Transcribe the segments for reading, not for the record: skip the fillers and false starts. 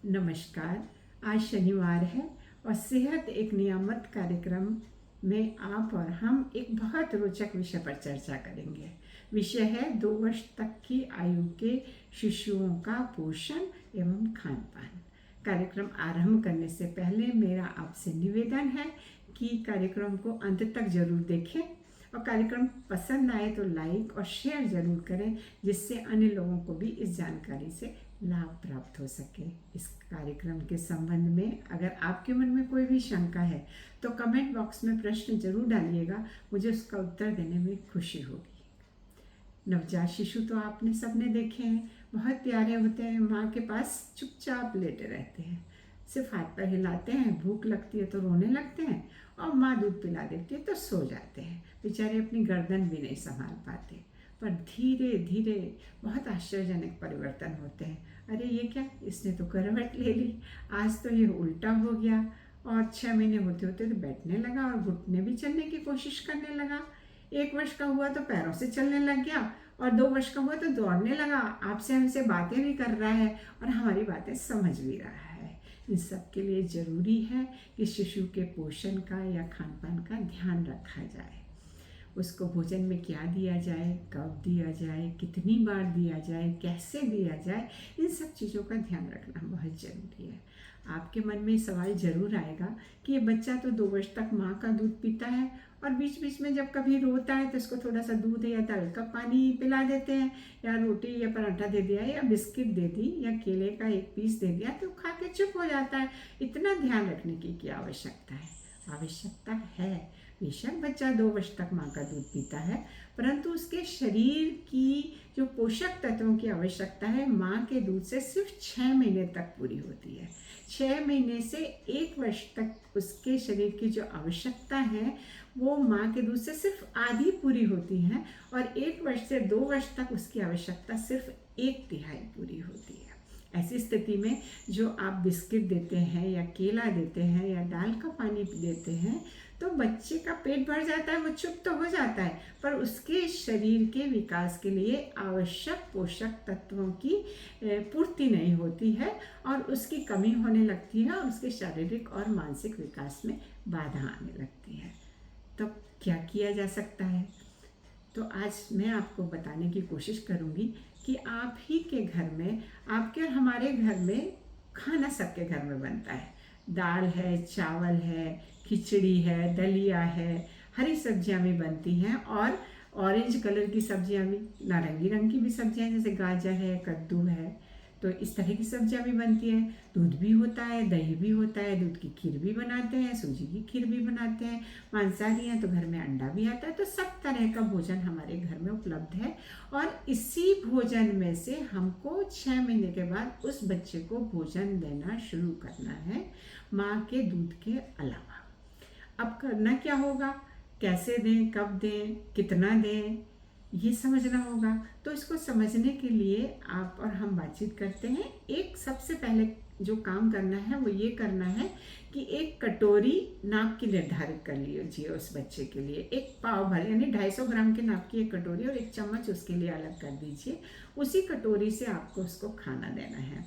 नमस्कार। आज शनिवार है और सेहत एक नियामत कार्यक्रम में आप और हम एक बहुत रोचक विषय पर चर्चा करेंगे। विषय है 2 वर्ष तक की आयु के शिशुओं का पोषण एवं खान पान। कार्यक्रम आरंभ करने से पहले मेरा आपसे निवेदन है कि कार्यक्रम को अंत तक जरूर देखें और कार्यक्रम पसंद आए तो लाइक और शेयर जरूर करें, जिससे अन्य लोगों को भी इस जानकारी से लाभ प्राप्त हो सके। इस कार्यक्रम के संबंध में अगर आपके मन में कोई भी शंका है तो कमेंट बॉक्स में प्रश्न जरूर डालिएगा, मुझे उसका उत्तर देने में खुशी होगी। नवजात शिशु तो आपने सबने देखे हैं, बहुत प्यारे होते हैं। माँ के पास चुपचाप लेटे रहते हैं, सिर्फ हाथ पैर हिलाते हैं, भूख लगती है तो रोने लगते हैं और माँ दूध पिला देती है तो सो जाते हैं। बेचारे अपनी गर्दन भी नहीं संभाल पाते, पर धीरे धीरे बहुत आश्चर्यजनक परिवर्तन होते हैं। अरे ये क्या, इसने तो करवट ले ली, आज तो ये उल्टा हो गया। और 6 महीने होते होते तो बैठने लगा और घुटने भी चलने की कोशिश करने लगा। 1 वर्ष का हुआ तो पैरों से चलने लग गया और 2 वर्ष का हुआ तो दौड़ने लगा। आपसे हमसे बातें भी कर रहा है और हमारी बातें समझ भी रहा है। इन सब के लिए ज़रूरी है कि शिशु के पोषण का या खान पान का ध्यान रखा जाए। उसको भोजन में क्या दिया जाए, कब दिया जाए, कितनी बार दिया जाए, कैसे दिया जाए, इन सब चीज़ों का ध्यान रखना बहुत ज़रूरी है। आपके मन में सवाल ज़रूर आएगा कि ये बच्चा तो 2 वर्ष तक माँ का दूध पीता है और बीच बीच में जब कभी रोता है तो इसको थोड़ा सा दूध या दाल का पानी पिला देते हैं, या रोटी या पराठा दे दिया, या बिस्किट दे दी, या केले का एक पीस दे दिया तो खा के चुप हो जाता है। इतना ध्यान रखने की क्या आवश्यकता है? आवश्यकता है। बेशक बच्चा 2 वर्ष तक माँ का दूध पीता है, परंतु उसके शरीर की जो पोषक तत्वों की आवश्यकता है माँ के दूध से सिर्फ 6 महीने तक पूरी होती है। 6 महीने से 1 वर्ष तक उसके शरीर की जो आवश्यकता है वो माँ के दूध से सिर्फ आधी पूरी होती है, और 1 वर्ष से 2 वर्ष तक उसकी आवश्यकता सिर्फ 1/3 पूरी होती है। ऐसी स्थिति में जो आप बिस्किट देते हैं या केला देते हैं या दाल का पानी देते हैं तो बच्चे का पेट भर जाता है, वो चुप तो हो जाता है, पर उसके शरीर के विकास के लिए आवश्यक पोषक तत्वों की पूर्ति नहीं होती है और उसकी कमी होने लगती है और उसके शारीरिक और मानसिक विकास में बाधा आने लगती है। तो क्या किया जा सकता है? तो आज मैं आपको बताने की कोशिश करूँगी कि आप ही के घर में, आपके और हमारे घर में खाना सबके घर में बनता है। दाल है, चावल है, खिचड़ी है, दलिया है, हरी सब्जियां भी बनती हैं और ऑरेंज कलर की सब्जियां भी, नारंगी रंग की भी सब्जियां जैसे गाजर है, कद्दू है, तो इस तरह की सब्जियां भी बनती हैं। दूध भी होता है, दही भी होता है, दूध की खीर भी बनाते हैं, सूजी की खीर भी बनाते हैं, मांसाहारी हैं तो घर में अंडा भी आता है। तो सब तरह का भोजन हमारे घर में उपलब्ध है और इसी भोजन में से हमको 6 महीने के बाद उस बच्चे को भोजन देना शुरू करना है, माँ के दूध के अलावा। अब करना क्या होगा, कैसे दें, कब दें, कितना दें, ये समझना होगा। तो इसको समझने के लिए आप और हम बातचीत करते हैं। एक सबसे पहले जो काम करना है वो ये करना है कि एक कटोरी नाप की निर्धारित कर लीजिए उस बच्चे के लिए। एक पाव भर यानी 250 ग्राम के नाप की एक कटोरी और 1 चम्मच उसके लिए अलग कर दीजिए। उसी कटोरी से आपको उसको खाना देना है।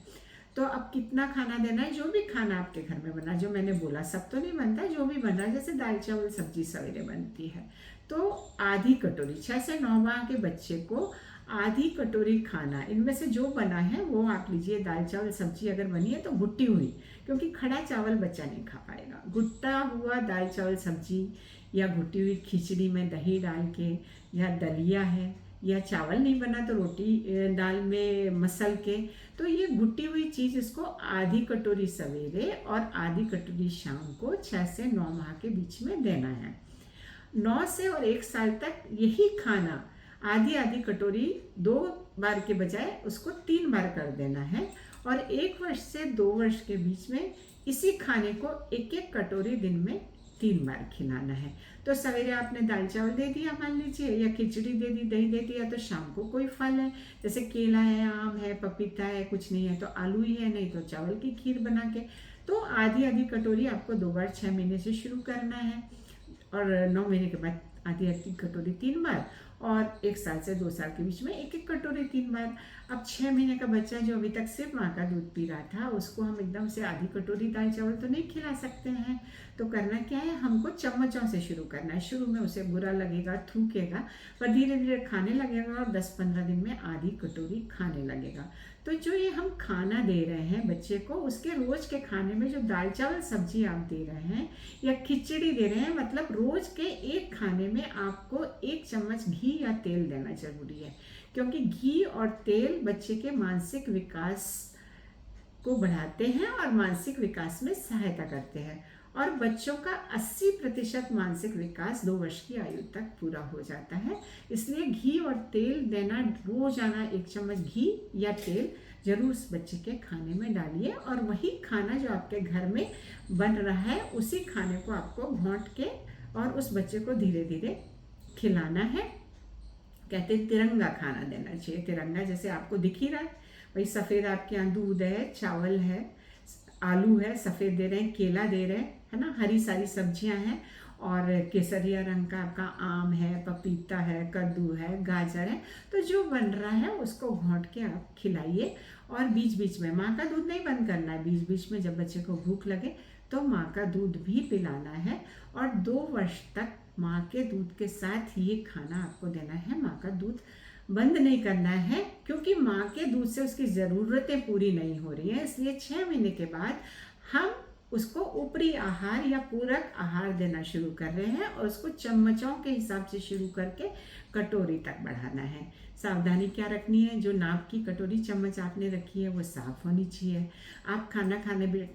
तो अब कितना खाना देना है? जो भी खाना आपके घर में बना, जो मैंने बोला सब तो नहीं बनता, जो भी बन रहा है, जैसे दाल चावल सब्जी सवेरे बनती है तो आधी कटोरी, 6 से 9 माह के बच्चे को आधी कटोरी खाना, इनमें से जो बना है वो आप लीजिए। दाल चावल सब्जी अगर बनी है तो घुट्टी हुई, क्योंकि खड़ा चावल बच्चा नहीं खा पाएगा। घुट्टा हुआ दाल चावल सब्जी या घुट्टी हुई खिचड़ी में दही डाल के, या दलिया है, या चावल नहीं बना तो रोटी दाल में मसल के, तो ये घुटी हुई चीज़ इसको आधी कटोरी सवेरे और आधी कटोरी शाम को 6 से 9 माह के बीच में देना है। 9 से और 1 साल तक यही खाना आधी आधी कटोरी 2 बार के बजाय उसको 3 बार कर देना है, और 1 वर्ष से 2 वर्ष के बीच में इसी खाने को 1-1 कटोरी दिन में 3 बार खिलाना है। तो सवेरे आपने दाल चावल दे दिया मान लीजिए, या खिचड़ी दे दी, दही दे दिया, तो शाम को कोई फल है जैसे केला है, आम है, पपीता है, कुछ नहीं है तो आलू ही है, नहीं तो चावल की खीर बना के, तो आधी आधी कटोरी आपको 2 बार 6 महीने से शुरू करना है, और 9 महीने के बाद आधी आधी कटोरी 3 बार, और 1 साल से 2 साल के बीच में 1-1 कटोरी 3 बार। अब 6 महीने का बच्चा जो अभी तक सिर्फ माँ का दूध पी रहा था, उसको हम एकदम से आधी कटोरी दाल चावल तो नहीं खिला सकते हैं। तो करना क्या है, हमको चम्मचों से शुरू करना है। शुरू में उसे बुरा लगेगा, थूकेगा, पर धीरे धीरे खाने लगेगा और 10-15 दिन में आधी कटोरी खाने लगेगा। तो जो ये हम खाना दे रहे हैं बच्चे को, उसके रोज के खाने में जो दाल चावल सब्जी आप दे रहे हैं या खिचड़ी दे रहे हैं, मतलब रोज के एक खाने में आपको 1 चम्मच घी या तेल देना जरूरी है, क्योंकि घी और तेल बच्चे के मानसिक विकास को बढ़ाते हैं और मानसिक विकास में सहायता करते हैं। और बच्चों का 80% मानसिक विकास 2 वर्ष की आयु तक पूरा हो जाता है। इसलिए घी और तेल देना, रोजाना 1 चम्मच घी या तेल जरूर उस बच्चे के खाने में डालिए। और वही खाना जो आपके घर में बन रहा है, उसी खाने को आपको घोंट के और उस बच्चे को धीरे धीरे खिलाना है। कहते हैं तिरंगा खाना देना चाहिए। तिरंगा जैसे आपको दिख ही रहा है, वही सफ़ेद आपके यहाँ दूध है, चावल है, आलू है, सफ़ेद दे रहे हैं, केला दे रहे हैं, है ना, हरी सारी सब्जियां हैं, और केसरिया रंग का आपका आम है, पपीता है, कद्दू है, गाजर है। तो जो बन रहा है उसको घोंट के आप खिलाइए। और बीच बीच में माँ का दूध नहीं बंद करना है। बीच बीच में जब बच्चे को भूख लगे तो माँ का दूध भी पिलाना है। और 2 वर्ष तक माँ के दूध के साथ ये खाना आपको देना है। माँ का दूध बंद नहीं करना है, क्योंकि माँ के दूध से उसकी ज़रूरतें पूरी नहीं हो रही हैं। इसलिए 6 महीने के बाद हम उसको ऊपरी आहार या पूरक आहार देना शुरू कर रहे हैं, और उसको चम्मचों के हिसाब से शुरू करके कटोरी तक बढ़ाना है। सावधानी क्या रखनी है, जो नाप की कटोरी चम्मच आपने रखी है वो साफ़ होनी चाहिए। आप खाना खाने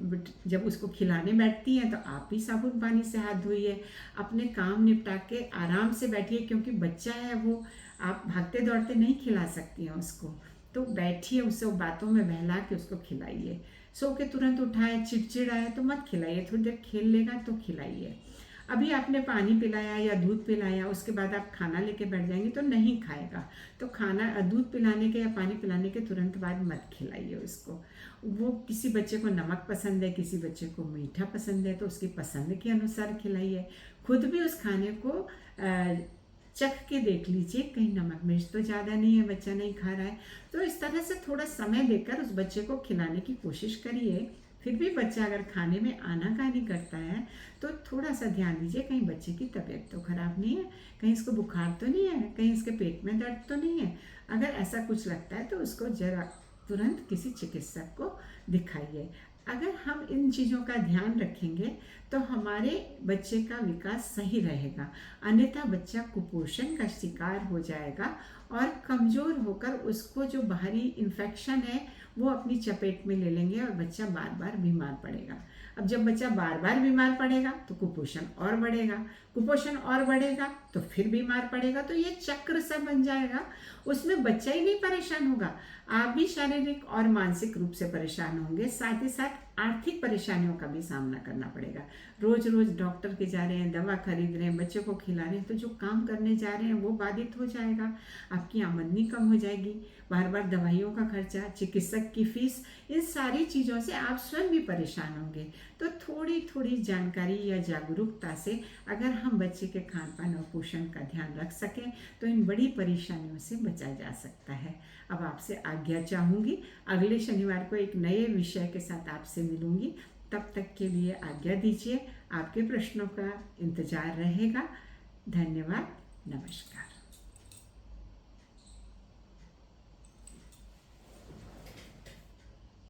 जब उसको खिलाने बैठती हैं तो आप भी साबुन पानी से हाथ धोइए। अपने काम निपटा के आराम से बैठिए, क्योंकि बच्चा है वो आप भागते दौड़ते नहीं खिला सकती हैं उसको। तो बैठिए, उससे बातों में बहला के उसको खिलाइए। सो के तुरंत उठाए, चिड़चिड़ाए तो मत खिलाइए, थोड़ी देर खेल लेगा तो खिलाइए। अभी आपने पानी पिलाया या दूध पिलाया, उसके बाद आप खाना लेके बैठ जाएंगे तो नहीं खाएगा। तो खाना, दूध पिलाने के या पानी पिलाने के तुरंत बाद मत खिलाइए उसको। वो किसी बच्चे को नमक पसंद है, किसी बच्चे को मीठा पसंद है, तो उसकी पसंद के अनुसार खिलाइए। खुद भी उस खाने को चख के देख लीजिए, कहीं नमक मिर्च तो ज़्यादा नहीं है, बच्चा नहीं खा रहा है। तो इस तरह से थोड़ा समय देकर उस बच्चे को खिलाने की कोशिश करिए। फिर भी बच्चा अगर खाने में आनाकानी करता है तो थोड़ा सा ध्यान दीजिए, कहीं बच्चे की तबीयत तो खराब नहीं है, कहीं इसको बुखार तो नहीं है, कहीं इसके पेट में दर्द तो नहीं है। अगर ऐसा कुछ लगता है तो उसको जरा तुरंत किसी चिकित्सक को दिखाइए। अगर हम इन चीज़ों का ध्यान रखेंगे तो हमारे बच्चे का विकास सही रहेगा। अन्यथा बच्चा कुपोषण का शिकार हो जाएगा और कमज़ोर होकर उसको जो बाहरी इन्फेक्शन है वो अपनी चपेट में ले लेंगे और बच्चा बार बार बीमार पड़ेगा। अब जब बच्चा बार बार बीमार पड़ेगा तो कुपोषण और बढ़ेगा, कुपोषण और बढ़ेगा तो फिर बीमार पड़ेगा। तो ये चक्र सा बन जाएगा। उसमें बच्चा ही नहीं परेशान होगा, आप भी शारीरिक और मानसिक रूप से परेशान होंगे। साथ ही साथ आर्थिक परेशानियों का भी सामना करना पड़ेगा। रोज रोज डॉक्टर के जा रहे हैं, दवा खरीद रहे हैं, बच्चों को खिला रहे हैं, तो जो काम करने जा रहे हैं वो बाधित हो जाएगा। आपकी आमदनी कम हो जाएगी, बार बार दवाइयों का खर्चा, चिकित्सक की फीस, इन सारी चीज़ों से आप स्वयं भी परेशान होंगे। तो थोड़ी थोड़ी जानकारी या जागरूकता से अगर हम बच्चे के खान पान और पोषण का ध्यान रख सकें तो इन बड़ी परेशानियों से बचा जा सकता है। अब आपसे आज्ञा चाहूँगी, अगले शनिवार को एक नए विषय के साथ आपसे मिलूंगी। तब तक के लिए आज्ञा दीजिए। आपके प्रश्नों का इंतजार रहेगा। धन्यवाद। नमस्कार।